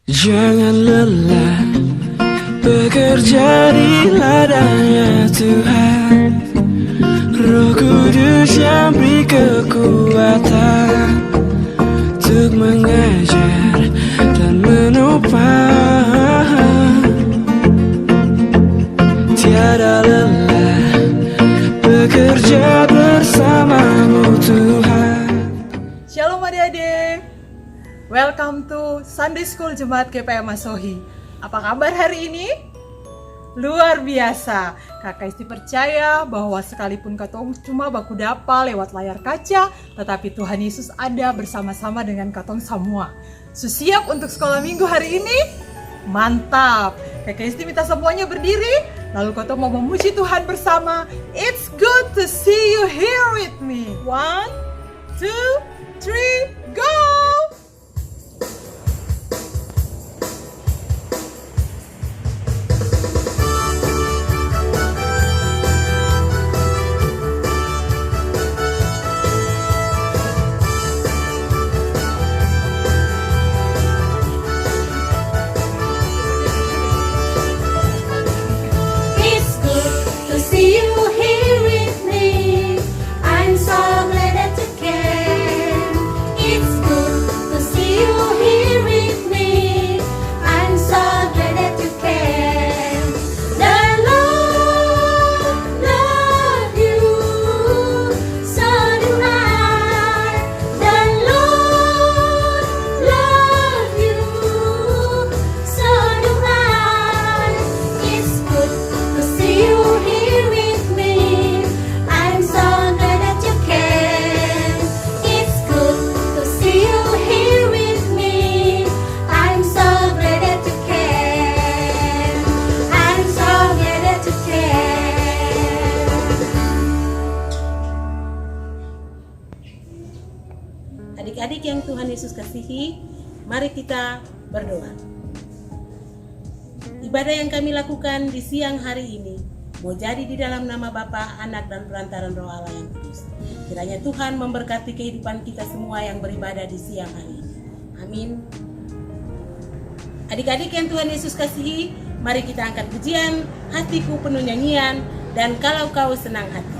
Jangan lelah bekerja di ladangnya Tuhan. Roh Kudus yang beri kekuatan untuk mengajar dan menopang. Tiada lelah bekerja bersamamu Tuhan. Shalom adik-adik, welcome to Sunday School Jemaat GPM Masohi. Apa kabar hari ini? Luar biasa. Kakak Isti percaya bahwa sekalipun katong cuma baku dapa lewat layar kaca, tetapi Tuhan Yesus ada bersama-sama dengan katong semua. Siap untuk sekolah minggu hari ini? Mantap. Kakak Isti minta semuanya berdiri, lalu katong mau memuji Tuhan bersama. It's good to see you here with me. 1, 2, 3, go! It's good to see you here with me. I'm so glad that you came. It's good to see you here with me. I'm so glad that you came. The Lord love you, so do I. The Lord love you, so do I. It's good to see you here with me. I'm so glad that you came. It's good to see you here with me. I'm so glad that you came. I'm so glad that you came. Adik-adik yang Tuhan Yesus kasihi, mari kita berdoa. Ibadah yang kami lakukan di siang hari ini mau jadi di dalam nama Bapa, Anak, dan perantaran Roh Allah yang kudus. Kiranya Tuhan memberkati kehidupan kita semua yang beribadah di siang hari ini. Amin. Adik-adik yang Tuhan Yesus kasihi, mari kita angkat pujian Hatiku Penuh Nyanyian dan Kalau Kau Senang Hati.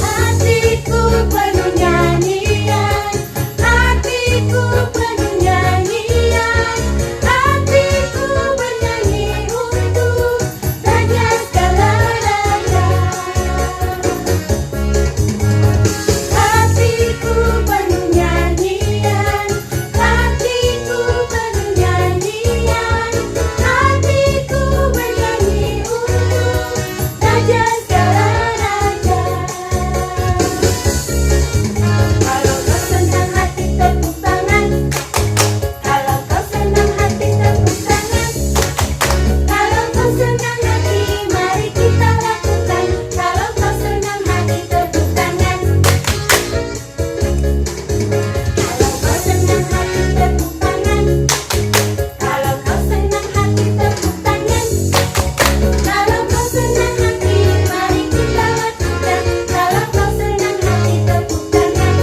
Hatiku penuh nyanyian, hatiku penuh nyanyian, hatiku bernyanyi untuk Raja segala raja. Hatiku penuh nyanyian, hatiku penuh nyanyian, hatiku bernyanyi untuk Raja segala raja. Kalau kau senang hati tepuk tangan. Kalau kau senang hati tepuk tangan. Kalau kau senang hati mari kita lakukan. Kalau kau senang hati tepuk tangan. Kalau kau senang hati tepuk tangan. Kalau kau senang hati tepuk tangan. Kalau kau senang hati mari kita lakukan. Kalau kau senang hati tepuk tangan.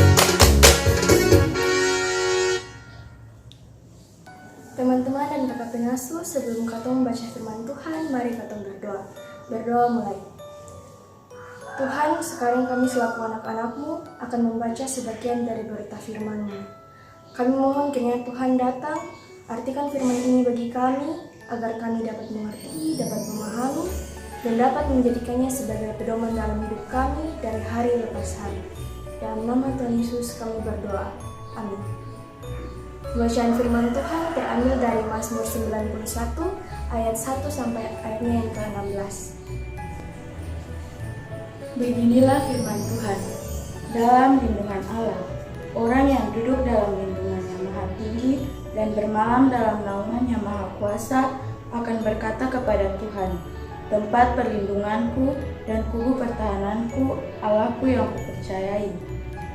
Teman-teman dan kakak pengasuh, sebelum katong membaca firman Tuhan, mari katong berdoa. Berdoa mulai. Tuhan, sekarang kami selaku anak-anak-Mu akan membaca sebagian dari berita firman-Mu. Kami mohon kiranya Tuhan datang, artikan firman ini bagi kami, agar kami dapat mengerti, dapat memahami, dan dapat menjadikannya sebagai pedoman dalam hidup kami dari hari lepas hari. Dalam nama Tuhan Yesus kami berdoa. Amin. Bacaan firman Tuhan terambil dari Mazmur 91 ayat 1 sampai ayatnya yang ke-16. Beginilah firman Tuhan. Dalam lindungan Allah, orang yang duduk dalam lindungan yang maha tinggi dan bermalam dalam naungan yang maha kuasa akan berkata kepada Tuhan, tempat perlindunganku dan kubu pertahananku, Allahku yang kupercayai.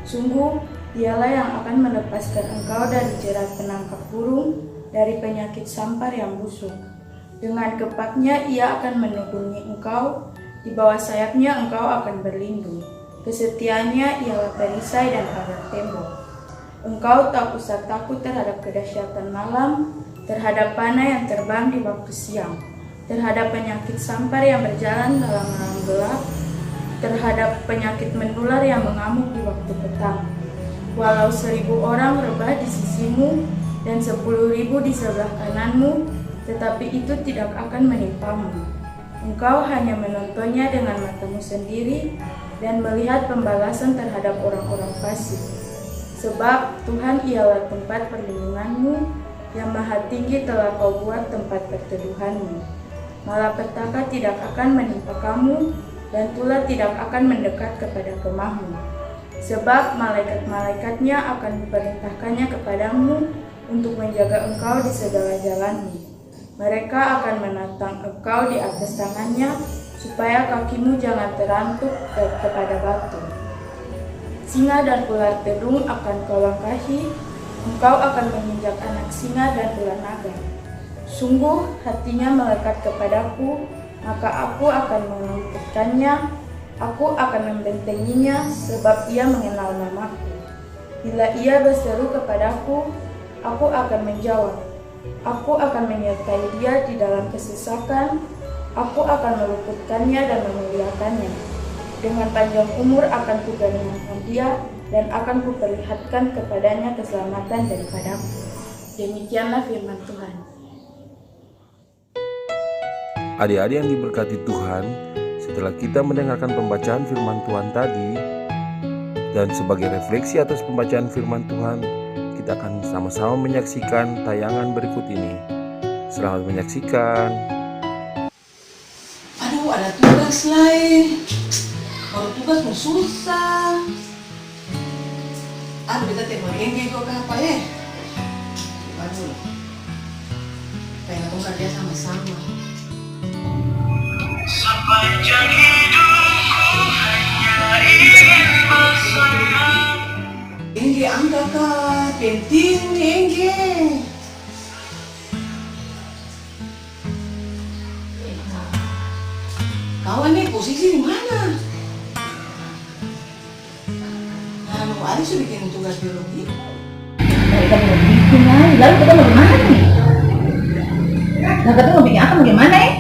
Sungguh, Dialah yang akan melepaskan engkau dari jerat penangkap burung, dari penyakit sampar yang busuk. Dengan gepaknya ia akan melindungi engkau, di bawah sayapnya engkau akan berlindung. Kesetiaannya ialah perisai dan pagar tembok. Engkau tak usah takut terhadap kedahsyatan malam, terhadap panah yang terbang di waktu siang, terhadap penyakit sampar yang berjalan dalam malam gelap, terhadap penyakit menular yang mengamuk di waktu petang. Walau 1.000 orang rebah di sisimu dan 10.000 di sebelah kananmu, tetapi itu tidak akan menimpamu. Engkau hanya menontonnya dengan matamu sendiri dan melihat pembalasan terhadap orang-orang fasik. Sebab Tuhan ialah tempat perlindunganmu, yang maha tinggi telah kau buat tempat perteduhanmu. Malapetaka tidak akan menimpa kamu, dan tulah tidak akan mendekat kepada kemahmu. Sebab malaikat-malaikatnya akan diperintahkannya kepadamu untuk menjaga engkau di segala jalanmu. Mereka akan menatang engkau di atas tangannya, supaya kakimu jangan terantuk kepada batu. Singa dan ular terung akan kau langkahi, engkau akan menginjak anak singa dan ular naga. Sungguh hatinya melekat kepadaku, maka aku akan meluputkannya, aku akan membentenginya, sebab ia mengenal namaku. Bila ia berseru kepadaku, aku akan menjawab. Aku akan menyertai dia di dalam kesesakan, aku akan meluputkannya dan memuliakannya. Dengan panjang umur akan kugandengkan dia, dan akan kuperlihatkan kepadanya keselamatan daripadaku. Demikianlah firman Tuhan. Adik-adik yang diberkati Tuhan, setelah kita mendengarkan pembacaan firman Tuhan tadi, dan sebagai refleksi atas pembacaan firman Tuhan, kita akan sama-sama menyaksikan tayangan berikut ini. Selamat menyaksikan. Aduh, ada tugas lain. Kalau tugas mau susah. Aduh, kita tembak engge juga apa ya? Aduh, pengen kita kerja sama-sama. Sepanjang hidupku hanya ingin bersama. Engge angkat kak, penting nih engge. Kawan nih posisi di mana? Nah, Ari sudah bikin tugas biologi. Kita mau bikin aja, lalu kita mau gimana nih? Nah, kita mau bikin apa, mau gimana ya?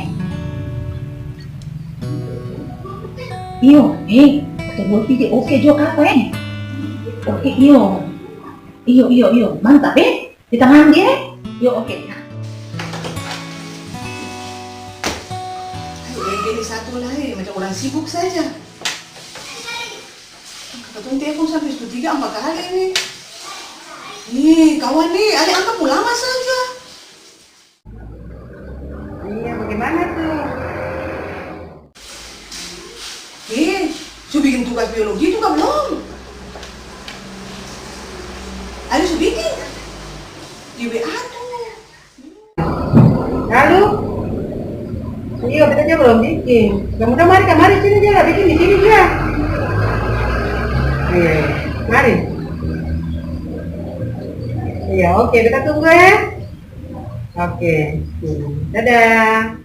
Iyo, kita pikir oke juga apa ya? Oke, iyo, mantap ya? Di tangan dia, iyo oke. Nah. Ini satu lagi, macam orang sibuk saja. Katanya telepon sampai 3-4 kali nih. Nih, kawan nih, ada angkat lama saja. Iya, bagaimana tuh? Su bikin tugas biologi juga belum? Ada su bikin? Di WA tuh. Lalu? Iya, kita aja belum bikin. Kamu mari sini aja, bikin di sini dia. Iya, mari. Iya, oke, kita tunggu ya. Oke, dadah.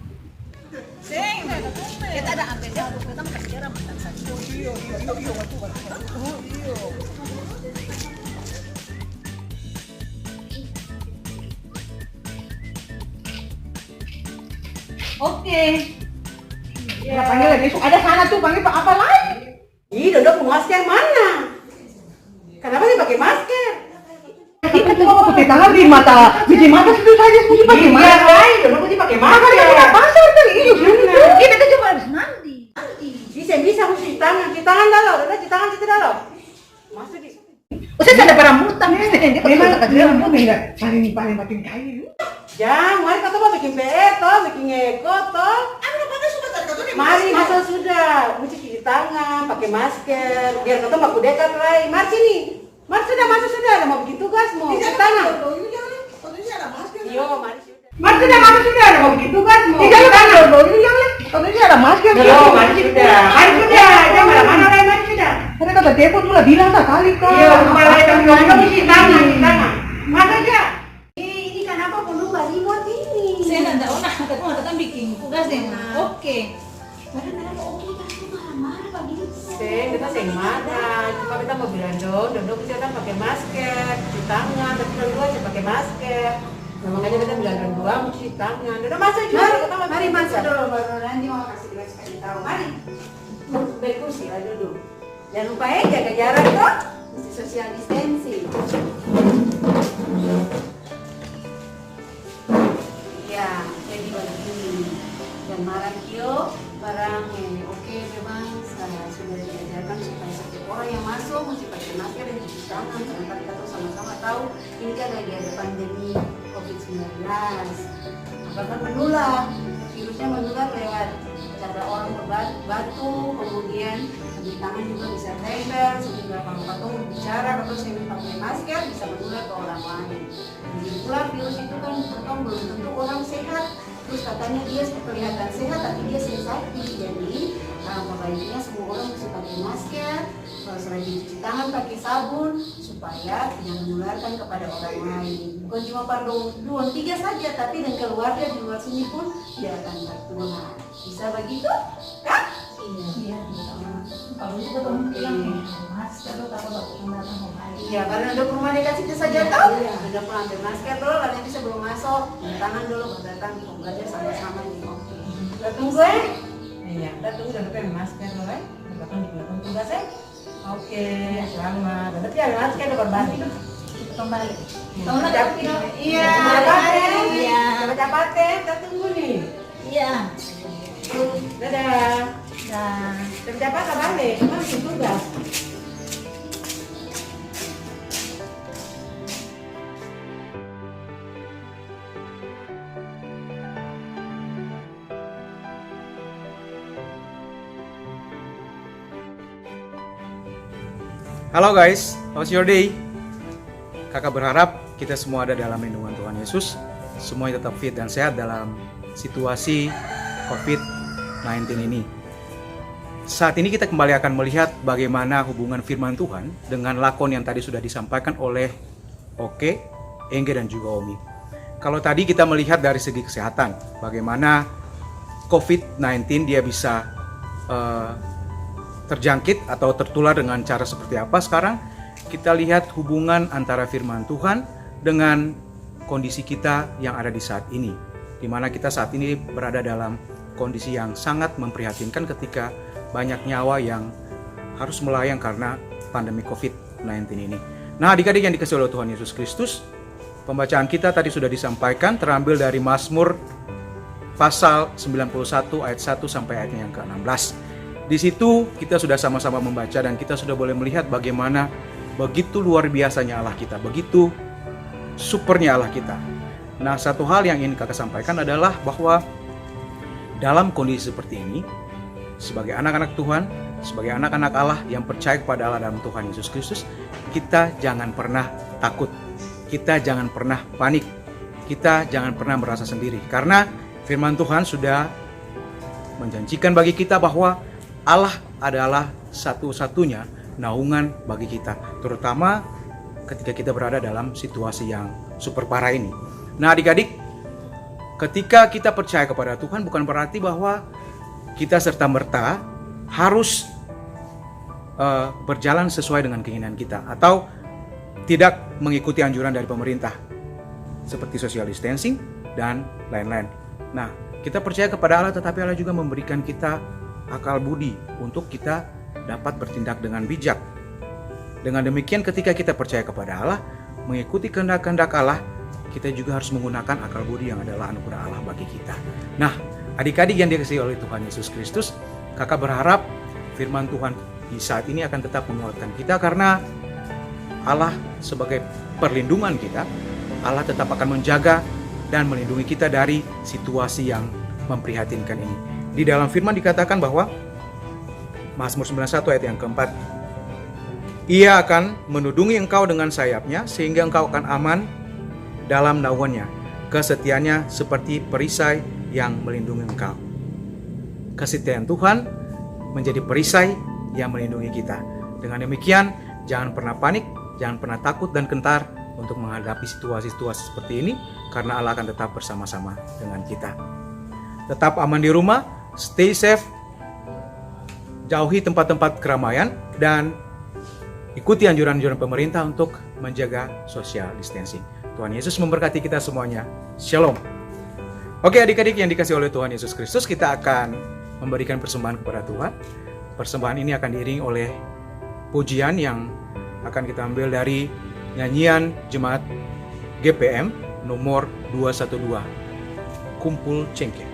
Oke. Ya. Panggil lagi, ada sana tuh, panggil apa lagi? Ih, Dodok mau masker mana? Kenapa sih pakai masker? Kita cuma mau pakai tangan di mata situ saja, mesti pakai masker. Iya, Dodok mesti pakai masker. Kita pasar tadi, kita cuma harus mandi. Bisa mesti di tangan dalam, Dodok di tangan situ dalam. Masuk di. Usah ada perambutan, memang enggak paling kayu. Ya, mari kata mau bikin PR toh, bikin eko toh. Mari masa sudah, mesti cuci tangan, pakai masker, biar kata mau dekat lagi. Mari sini, mari sudah, mau bikin tugas, mau cuci tangan. Iya, mari sudah. Mari sudah, ada mau bikin tugas, mau cuci tangan. Katanya ada masker. Iya, mari sudah, jangan mana-mana lagi, mari sudah. Karena kata telepon sudah bilang sekali kan. Iya, kepala kamu cuci tangan. Masa aja. Ini kenapa perlu balik buat ini? Saya tidak tahu nah, bikin tugas deh. Oke. Padahal oke kan marah-marah begitu. Kita seng mana, cuma kita mau bilang dong bisa kan pakai masker, cuci tangan, tapi kalau dua aja pakai masker. Nah, makanya kita bilang dua cuci tangan. Udah masuk juga. Mari masuk dulu, baru nanti mau kasih tahu. Mari. Baik kursi lah duduk. Jangan lupa ya jaga jarak toh. Mesti social distancing. Ya, jadi begini. Dan marah kio barang yang oke memang saya sudah diajarkan supaya setiap orang yang masuk mesti pakai masker dan cuci tangan karena kita tuh sama-sama tahu ini kan lagi ada pandemi COVID-19 akan menular, virusnya menular lewat cara orang berbatu, kemudian di tangan juga bisa nempel, sehingga kalau katong berbicara, katong sering pakai masker bisa menular ke orang lain. Jadi itulah virus itu kan katong belum tentu orang sehat, terus katanya dia kelihatan sehat tapi dia sensitif. Jadi baiknya semua orang mesti pakai masker, selain cuci tangan pakai sabun supaya tidak menularkan kepada orang lain. Bukan cuma pada 2-3 saja, tapi dan keluarga di luar sini pun dia akan tertular. Bisa begitu, kan? Iya. Kalau itu ketemu bilang masker lo tahu waktu datang kembali. Iya, karena udah rumah dekat situ saja tahu. Udah pulang ambil masker dulu, katanya bisa belum masuk. Tangan dulu baru datang, belajar sama-sama nih. Oke. Kita tunggu ya. Iya, kita tunggu dan pakai masker loh ya. Kita tunggu tugas ya. Oke, selamat. Berarti ada masker udah berbagi. Kembali. Kamu nak dapat? Iya. Iya. Dapat kita tunggu nih. Iya. Dadah. Nah, Dapat apa balik? Kamu bikin tugas. Halo guys, how's your day? Kakak berharap kita semua ada dalam lindungan Tuhan Yesus. Semuanya tetap fit dan sehat dalam situasi COVID-19 ini. Saat ini kita kembali akan melihat bagaimana hubungan firman Tuhan dengan lakon yang tadi sudah disampaikan oleh Oke, Engge dan juga Omi. Kalau tadi kita melihat dari segi kesehatan, bagaimana COVID-19 dia bisa terjangkit atau tertular dengan cara seperti apa. Sekarang kita lihat hubungan antara firman Tuhan dengan kondisi kita yang ada di saat ini, di mana kita saat ini berada dalam kondisi yang sangat memprihatinkan ketika banyak nyawa yang harus melayang karena pandemi COVID-19 ini. Nah, adik-adik yang dikasihi oleh Tuhan Yesus Kristus, pembacaan kita tadi sudah disampaikan terambil dari Mazmur pasal 91 ayat 1 sampai ayatnya yang ke-16. Di situ kita sudah sama-sama membaca dan kita sudah boleh melihat bagaimana begitu luar biasanya Allah kita, begitu supernya Allah kita. Nah, satu hal yang ingin kakak sampaikan adalah bahwa dalam kondisi seperti ini, sebagai anak-anak Tuhan, sebagai anak-anak Allah yang percaya kepada Allah dalam Tuhan Yesus Kristus, kita jangan pernah takut, kita jangan pernah panik, kita jangan pernah merasa sendiri. Karena firman Tuhan sudah menjanjikan bagi kita bahwa Allah adalah satu-satunya naungan bagi kita, terutama ketika kita berada dalam situasi yang super parah ini. Nah, adik-adik, ketika kita percaya kepada Tuhan bukan berarti bahwa kita serta-merta harus berjalan sesuai dengan keinginan kita atau tidak mengikuti anjuran dari pemerintah seperti social distancing dan lain-lain. Nah, kita percaya kepada Allah, tetapi Allah juga memberikan kita akal budi untuk kita dapat bertindak dengan bijak. Dengan demikian, ketika kita percaya kepada Allah, mengikuti kehendak-kehendak Allah, kita juga harus menggunakan akal budi yang adalah anugerah Allah bagi kita. Nah, adik-adik yang dikasihi oleh Tuhan Yesus Kristus, kakak berharap firman Tuhan di saat ini akan tetap menguatkan kita, karena Allah sebagai perlindungan kita, Allah tetap akan menjaga dan melindungi kita dari situasi yang memprihatinkan ini. Di dalam firman dikatakan bahwa Mazmur 91 ayat yang keempat, Ia akan menudungi engkau dengan sayapnya sehingga engkau akan aman dalam naungannya. Kesetiaannya seperti perisai yang melindungi engkau. Kesetiaan Tuhan menjadi perisai yang melindungi kita. Dengan demikian, jangan pernah panik, jangan pernah takut dan gentar untuk menghadapi situasi-situasi seperti ini, karena Allah akan tetap bersama-sama dengan kita. Tetap aman di rumah, stay safe, jauhi tempat-tempat keramaian, dan ikuti anjuran-anjuran pemerintah untuk menjaga social distancing. Tuhan Yesus memberkati kita semuanya. Shalom. Oke adik-adik yang dikasih oleh Tuhan Yesus Kristus, kita akan memberikan persembahan kepada Tuhan. Persembahan ini akan diiringi oleh pujian yang akan kita ambil dari nyanyian Jemaat GPM nomor 212, Kumpul Cengkeh.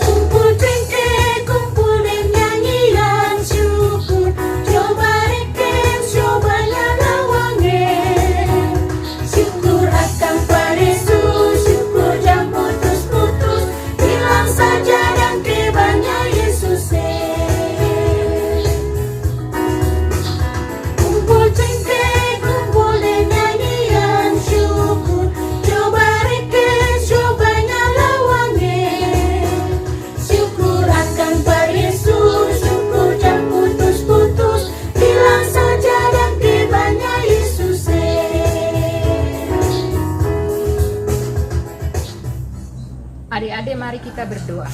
Kumpul cengkeh, kumpul dan nyanyian syukur. Coba reken, coba nyala wangen. Syukur akan pada Yesus, syukur jangan putus-putus. Bilang saja dan kebannya Yesus. Kumpul cengkeh, kumpul dan nyanyian syukur. Coba reken, coba nyala wangen. Syukur akan pada Yesus, syukur jangan putus-putus. Bilang saja dan kebannya Yesus. Adik-adik, mari kita berdoa.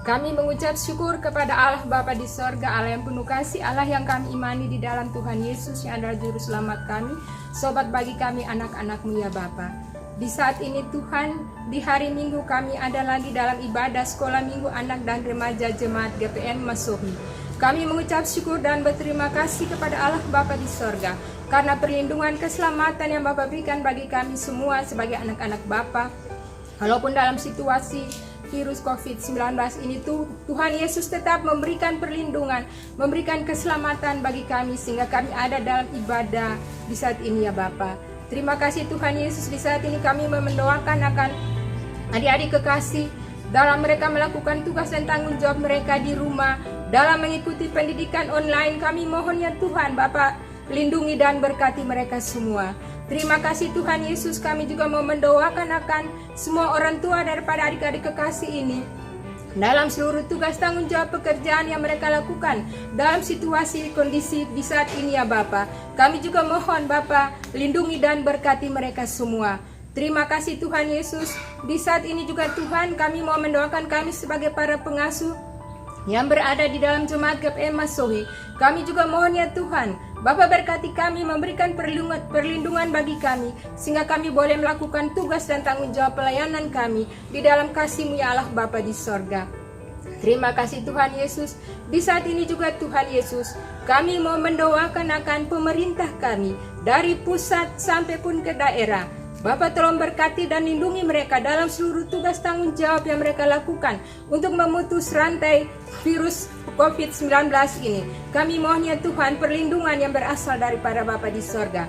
Kami mengucap syukur kepada Allah Bapa di sorga, Allah yang penuh kasih, Allah yang kami imani di dalam Tuhan Yesus yang adalah Juru Selamat kami, sobat bagi kami anak-anak-Mu ya Bapa. Di saat ini Tuhan, di hari Minggu kami ada lagi dalam ibadah sekolah Minggu anak dan remaja Jemaat GPM Masohi. Kami mengucap syukur dan berterima kasih kepada Allah Bapa di sorga, karena perlindungan keselamatan yang Bapa berikan bagi kami semua sebagai anak-anak Bapa. Walaupun dalam situasi virus COVID-19 ini Tuhan Yesus tetap memberikan perlindungan, memberikan keselamatan bagi kami sehingga kami ada dalam ibadah di saat ini ya Bapa. Terima kasih Tuhan Yesus, di saat ini kami mendoakan akan adik-adik kekasih dalam mereka melakukan tugas dan tanggung jawab mereka di rumah, dalam mengikuti pendidikan online. Kami mohon ya Tuhan Bapa, lindungi dan berkati mereka semua. Terima kasih Tuhan Yesus, kami juga mau mendoakan akan semua orang tua daripada adik-adik kekasih ini dalam seluruh tugas tanggung jawab pekerjaan yang mereka lakukan dalam situasi kondisi di saat ini ya Bapa. Kami juga mohon Bapa, lindungi dan berkati mereka semua. Terima kasih Tuhan Yesus, di saat ini juga Tuhan kami mau mendoakan kami sebagai para pengasuh yang berada di dalam Jemaat GPM Masohi. Kami juga mohon ya Tuhan, Bapa berkati kami, memberikan perlindungan bagi kami, sehingga kami boleh melakukan tugas dan tanggung jawab pelayanan kami di dalam kasih-Mu ya Allah Bapa di sorga. Terima kasih Tuhan Yesus, di saat ini juga Tuhan Yesus, kami mau mendoakan akan pemerintah kami, dari pusat sampai pun ke daerah. Bapa tolong berkati dan lindungi mereka dalam seluruh tugas tanggung jawab yang mereka lakukan untuk memutus rantai virus COVID-19 ini. Kami mohon ya Tuhan perlindungan yang berasal daripada Bapa di sorga.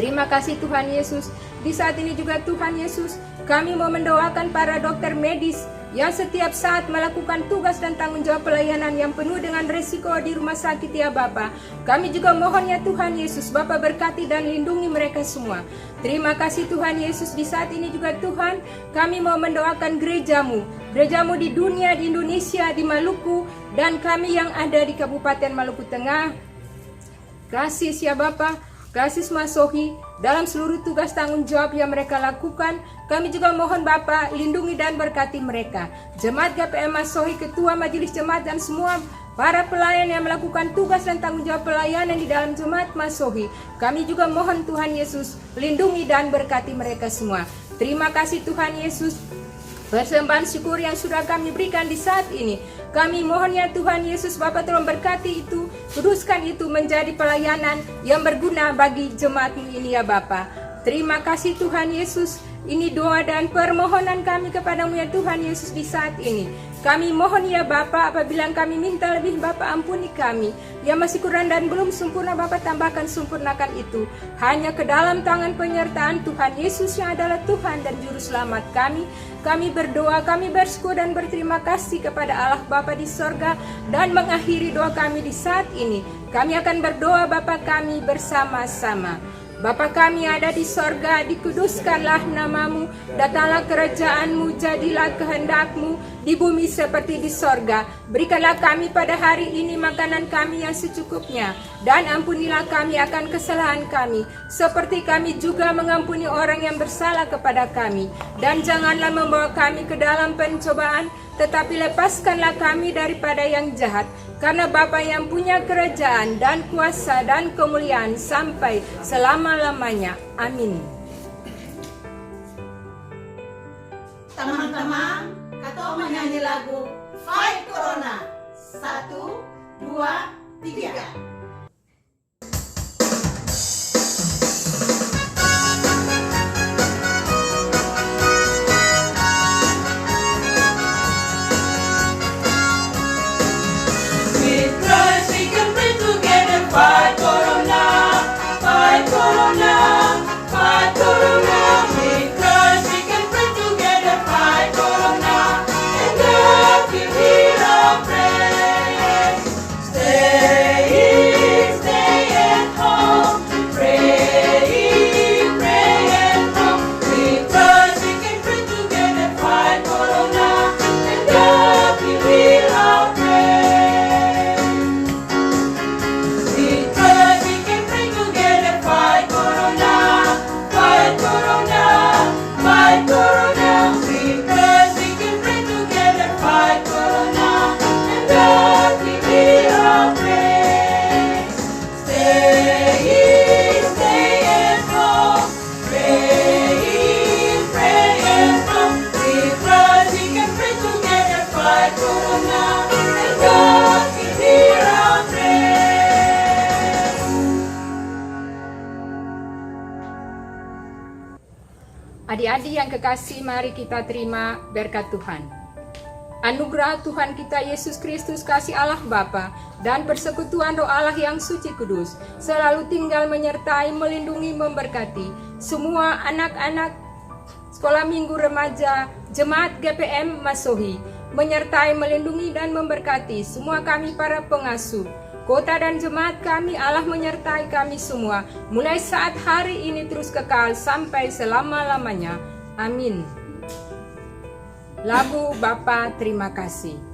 Terima kasih Tuhan Yesus. Di saat ini juga Tuhan Yesus, kami mau mendoakan para dokter medis yang setiap saat melakukan tugas dan tanggung jawab pelayanan yang penuh dengan resiko di rumah sakit ya Bapa. Kami juga mohon ya Tuhan Yesus, Bapa berkati dan lindungi mereka semua. Terima kasih Tuhan Yesus, di saat ini juga Tuhan, kami mau mendoakan gereja-Mu di dunia, di Indonesia, di Maluku, dan kami yang ada di Kabupaten Maluku Tengah. Kasih ya Bapa, kasih Masohi dalam seluruh tugas tanggung jawab yang mereka lakukan. Kami juga mohon Bapa lindungi dan berkati mereka. Jemaat GPM Masohi, Ketua Majelis Jemaat dan semua para pelayan yang melakukan tugas dan tanggung jawab pelayanan di dalam Jemaat Masohi. Kami juga mohon Tuhan Yesus lindungi dan berkati mereka semua. Terima kasih Tuhan Yesus. Persembahan syukur yang sudah kami berikan di saat ini, kami mohon ya Tuhan Yesus, Bapa tolong berkati itu, kuduskan itu menjadi pelayanan yang berguna bagi jemaat-Mu ini ya Bapa. Terima kasih Tuhan Yesus. Ini doa dan permohonan kami kepadamu ya Tuhan Yesus di saat ini. Kami mohon ya Bapa, apabila kami minta lebih, Bapa ampuni kami. Yang masih kurang dan belum sempurna, Bapa tambahkan, sempurnakan itu. Hanya ke dalam tangan penyertaan Tuhan Yesus yang adalah Tuhan dan Juru Selamat kami. Kami berdoa, kami bersyukur dan berterima kasih kepada Allah Bapa di sorga. Dan mengakhiri doa kami di saat ini, kami akan berdoa Bapa kami bersama-sama. Bapa kami ada di sorga, dikuduskanlah namamu, datanglah kerajaanmu, jadilah kehendakmu di bumi seperti di sorga. Berikanlah kami pada hari ini makanan kami yang secukupnya, dan ampunilah kami akan kesalahan kami, seperti kami juga mengampuni orang yang bersalah kepada kami. Dan janganlah membawa kami ke dalam pencobaan, tetapi lepaskanlah kami daripada yang jahat. Karena Bapa yang punya kerajaan dan kuasa dan kemuliaan sampai selama-lamanya. Amin. Teman-teman, Kato menyanyi lagu Fight Corona. 1, 2, 3. Fight Corona, fight Corona, fight Corona. With Christ we can pray together. Fight Corona, and God will hear our prayers. Stay at home, pray at home. With Christ we can pray together. Fight Corona, and God will hear our prayers. Adik-adik yang kekasih, mari kita terima berkat Tuhan. Anugerah Tuhan kita Yesus Kristus, kasih Allah Bapa, dan persekutuan Roh Allah yang suci kudus selalu tinggal menyertai, melindungi, memberkati semua anak-anak sekolah minggu remaja Jemaat GPM Masohi, menyertai, melindungi, dan memberkati semua kami para pengasuh kota dan jemaat kami. Allah menyertai kami semua, mulai saat hari ini terus kekal sampai selama-lamanya. Amin. Lagu Bapa Terima Kasih.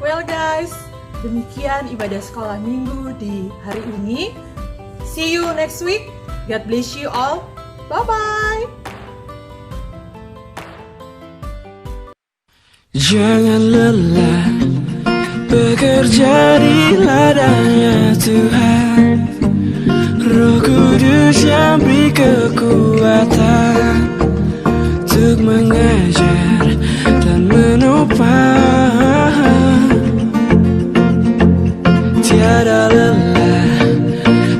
Well guys, demikian ibadah sekolah minggu di hari ini. See you next week. God bless you all. Bye-bye. Jangan lelah bekerja di ladangnya Tuhan. Roh Kudus yang beri kekuatan untuk mengajar dan menopang. Tiada lelah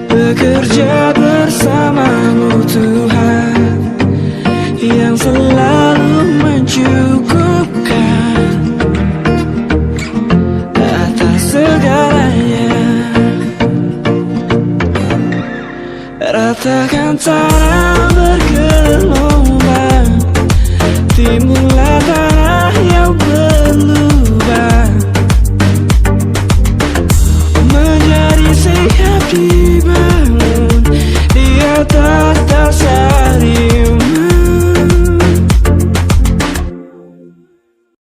bekerja bersamamu Tuhan, yang selalu mencukupkan atas segalanya. Ratakan tanah bergelora.